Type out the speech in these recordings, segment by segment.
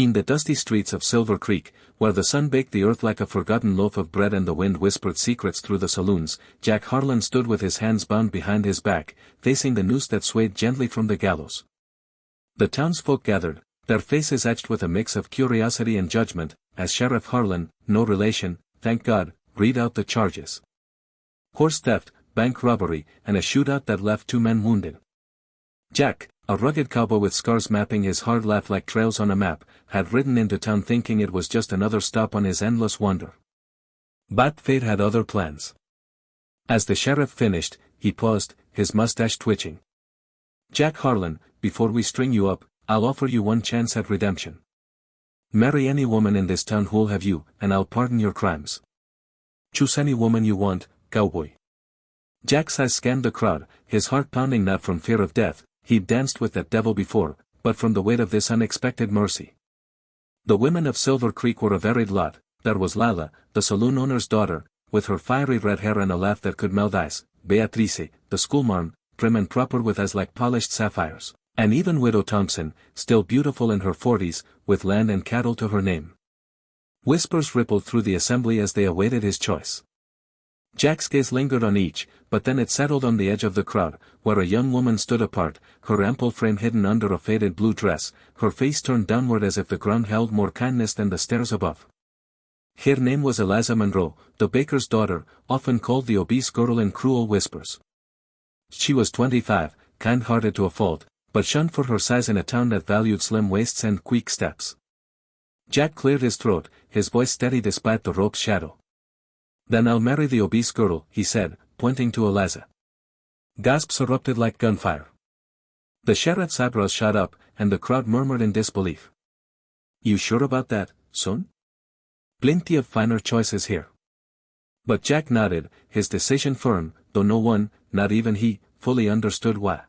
In the dusty streets of Silver Creek, where the sun baked the earth like a forgotten loaf of bread and the wind whispered secrets through the saloons, Jack Harlan stood with his hands bound behind his back, facing the noose that swayed gently from the gallows. The townsfolk gathered, their faces etched with a mix of curiosity and judgment, as Sheriff Harlan, no relation, thank God, read out the charges. Horse theft, bank robbery, and a shootout that left 2 men wounded. Jack, a rugged cowboy with scars mapping his hard life like trails on a map, had ridden into town thinking it was just another stop on his endless wander. But fate had other plans. As the sheriff finished, he paused, his mustache twitching. Jack Harlan, before we string you up, I'll offer you one chance at redemption. Marry any woman in this town who'll have you, and I'll pardon your crimes. Choose any woman you want, cowboy. Jack's eyes scanned the crowd, his heart pounding not from fear of death. He'd danced with that devil before, but from the weight of this unexpected mercy. The women of Silver Creek were a varied lot. There was Lila, the saloon owner's daughter, with her fiery red hair and a laugh that could melt ice, Beatrice, the schoolmarm, prim and proper with eyes like polished sapphires, and even Widow Thompson, still beautiful in her 40s, with land and cattle to her name. Whispers rippled through the assembly as they awaited his choice. Jack's gaze lingered on each, but then it settled on the edge of the crowd, where a young woman stood apart, her ample frame hidden under a faded blue dress, her face turned downward as if the ground held more kindness than the stairs above. Her name was Eliza Monroe, the baker's daughter, often called the obese girl in cruel whispers. She was 25, kind-hearted to a fault, but shunned for her size in a town that valued slim waists and quick steps. Jack cleared his throat, his voice steady despite the rope's shadow. Then I'll marry the obese girl, he said, pointing to Eliza. Gasps erupted like gunfire. The sheriff's eyebrows shot up, and the crowd murmured in disbelief. You sure about that, son? Plenty of finer choices here. But Jack nodded, his decision firm, though no one, not even he, fully understood why.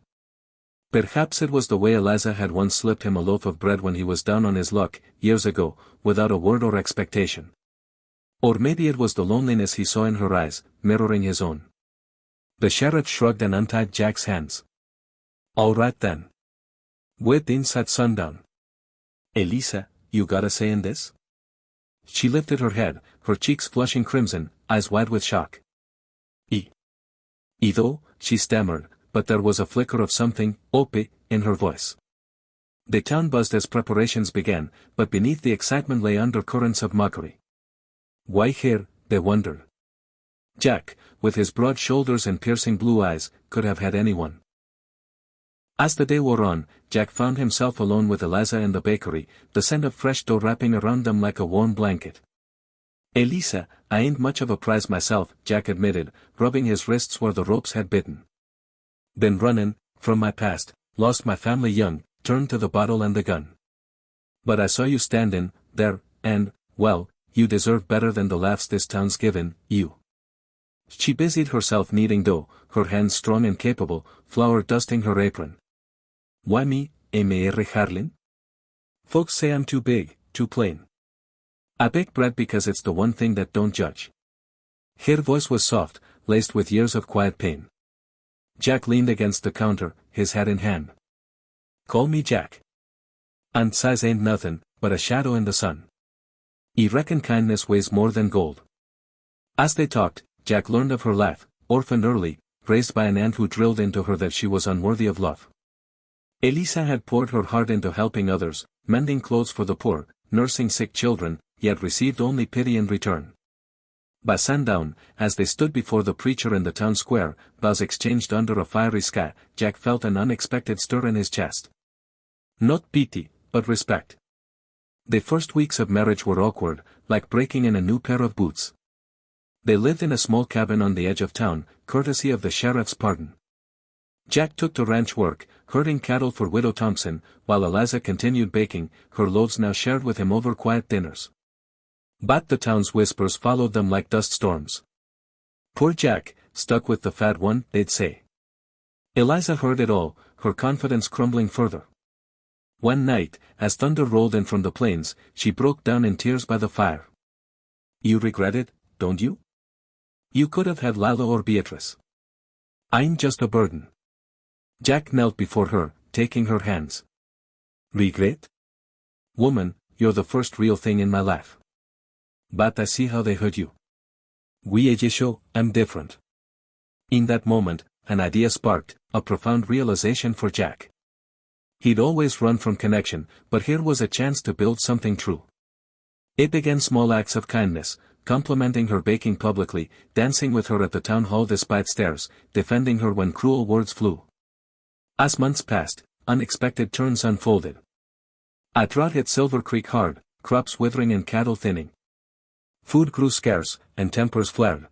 Perhaps it was the way Eliza had once slipped him a loaf of bread when he was down on his luck, years ago, without a word or expectation. Or maybe it was the loneliness he saw in her eyes, mirroring his own. The sheriff shrugged and untied Jack's hands. All right then. Wait inside sundown. Elisa, you got a say in this? She lifted her head, her cheeks flushing crimson, eyes wide with shock. Though, she stammered, but there was a flicker of something, ope, in her voice. The town buzzed as preparations began, but beneath the excitement lay undercurrents of mockery. Why here, they wondered. Jack, with his broad shoulders and piercing blue eyes, could have had anyone. As the day wore on, Jack found himself alone with Eliza in the bakery, the scent of fresh dough wrapping around them like a warm blanket. Elisa, I ain't much of a prize myself, Jack admitted, rubbing his wrists where the ropes had bitten. Been runnin', from my past, lost my family young, turned to the bottle and the gun. But I saw you standin' there, and, well, you deserve better than the laughs this town's given, you. She busied herself kneading dough, her hands strong and capable, flour dusting her apron. Why me, Mr. Harlan? Folks say I'm too big, too plain. I bake bread because it's the one thing that don't judge. Her voice was soft, laced with years of quiet pain. Jack leaned against the counter, his hat in hand. Call me Jack. And size ain't nothin', but a shadow in the sun. I reckon kindness weighs more than gold. As they talked, Jack learned of her life, orphaned early, raised by an aunt who drilled into her that she was unworthy of love. Elisa had poured her heart into helping others, mending clothes for the poor, nursing sick children, yet received only pity in return. By sundown, as they stood before the preacher in the town square, bows exchanged under a fiery sky, Jack felt an unexpected stir in his chest. Not pity, but respect. The first weeks of marriage were awkward, like breaking in a new pair of boots. They lived in a small cabin on the edge of town, courtesy of the sheriff's pardon. Jack took to ranch work, herding cattle for Widow Thompson, while Eliza continued baking, her loaves now shared with him over quiet dinners. But the town's whispers followed them like dust storms. Poor Jack, stuck with the fat one, they'd say. Eliza heard it all, her confidence crumbling further. One night, as thunder rolled in from the plains, she broke down in tears by the fire. You regret it, don't you? You could have had Lila or Beatrice. I'm just a burden. Jack knelt before her, taking her hands. Regret? Woman, you're the first real thing in my life. But I see how they hurt you. We show, I'm different. In that moment, an idea sparked, a profound realization for Jack. He'd always run from connection, but here was a chance to build something true. It began small acts of kindness, complimenting her baking publicly, dancing with her at the town hall despite stares, defending her when cruel words flew. As months passed, unexpected turns unfolded. A drought hit Silver Creek hard, crops withering and cattle thinning. Food grew scarce, and tempers flared.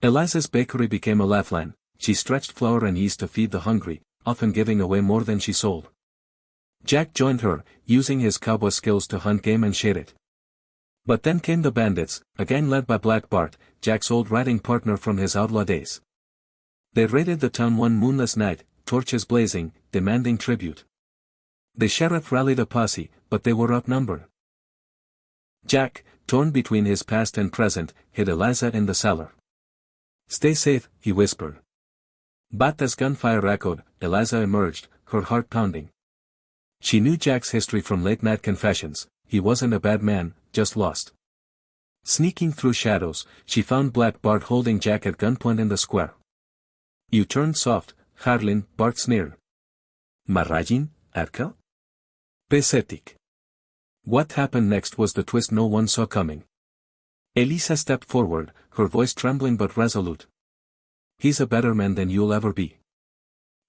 Eliza's bakery became a lifeline. She stretched flour and yeast to feed the hungry, often giving away more than she sold. Jack joined her, using his cowboy skills to hunt game and shade it. But then came the bandits, a gang led by Black Bart, Jack's old riding partner from his outlaw days. They raided the town one moonless night, torches blazing, demanding tribute. The sheriff rallied a posse, but they were outnumbered. Jack, torn between his past and present, hid Eliza in the cellar. "Stay safe," he whispered. But as gunfire echoed, Eliza emerged, her heart pounding. She knew Jack's history from late-night confessions. He wasn't a bad man, just lost. Sneaking through shadows, she found Black Bart holding Jack at gunpoint in the square. "You turned soft, Harlin," Bart sneered. "Marrajin, Arca?" Pathetic. What happened next was the twist no one saw coming. Eliza stepped forward, her voice trembling but resolute. "He's a better man than you'll ever be.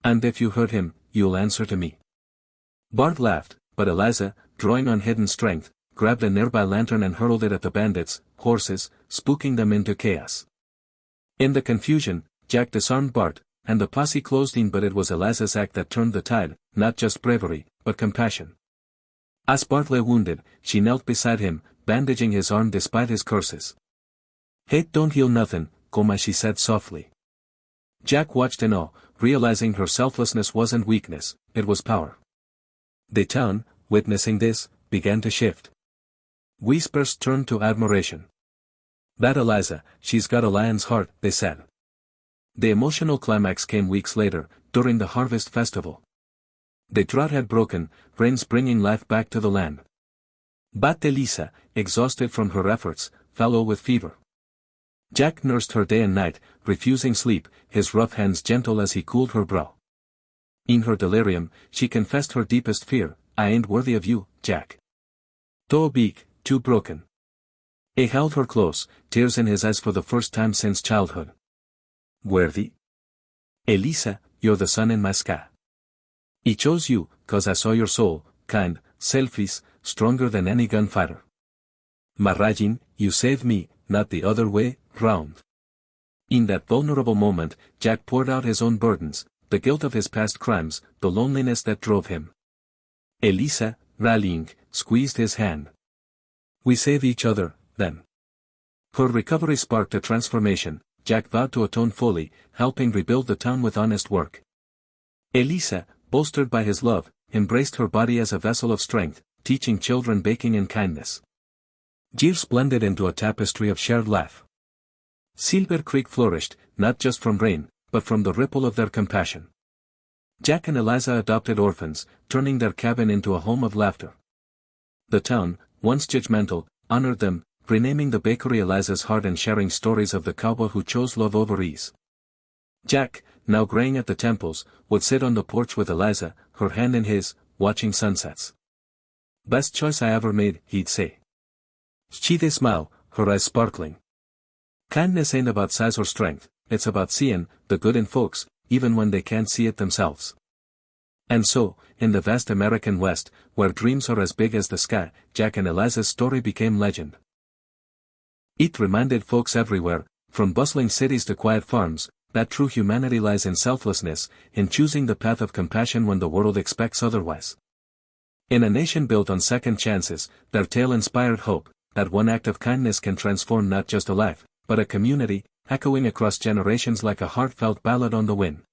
And if you hurt him, you'll answer to me." Bart laughed, but Eliza, drawing on hidden strength, grabbed a nearby lantern and hurled it at the bandits, horses, spooking them into chaos. In the confusion, Jack disarmed Bart, and the posse closed in, but it was Eliza's act that turned the tide, not just bravery, but compassion. As Bart lay wounded, she knelt beside him, bandaging his arm despite his curses. "Hate don't heal nothing, coma," she said softly. Jack watched in awe, realizing her selflessness wasn't weakness, it was power. The town, witnessing this, began to shift. Whispers turned to admiration. "That Eliza, she's got a lion's heart," they said. The emotional climax came weeks later, during the harvest festival. The drought had broken, rains bringing life back to the land. But Eliza, exhausted from her efforts, fell ill with fever. Jack nursed her day and night, refusing sleep, his rough hands gentle as he cooled her brow. In her delirium, she confessed her deepest fear: "I ain't worthy of you, Jack. Too big, too broken." He held her close, tears in his eyes for the first time since childhood. "Worthy? Eliza, you're the sun in my sky. I chose you, 'cause I saw your soul, kind, selfish, stronger than any gunfighter. Marrajin, you saved me, not the other way round." In that vulnerable moment, Jack poured out his own burdens, the guilt of his past crimes, the loneliness that drove him. Eliza, rallying, squeezed his hand. "We save each other, then." Her recovery sparked a transformation. Jack vowed to atone fully, helping rebuild the town with honest work. Eliza, bolstered by his love, embraced her body as a vessel of strength, teaching children baking and kindness. Years blended into a tapestry of shared life. Silver Creek flourished, not just from rain, but from the ripple of their compassion. Jack and Eliza adopted orphans, turning their cabin into a home of laughter. The town, once judgmental, honored them, renaming the bakery Eliza's Heart and sharing stories of the cowboy who chose love over ease. Jack, now graying at the temples, would sit on the porch with Eliza, her hand in his, watching sunsets. "Best choice I ever made," he'd say. She'd smile, her eyes sparkling. Kindness ain't about size or strength, it's about seeing the good in folks, even when they can't see it themselves. And so, in the vast American West, where dreams are as big as the sky, Jack and Eliza's story became legend. It reminded folks everywhere, from bustling cities to quiet farms, that true humanity lies in selflessness, in choosing the path of compassion when the world expects otherwise. In a nation built on second chances, their tale inspired hope, that one act of kindness can transform not just a life, but a community, echoing across generations like a heartfelt ballad on the wind.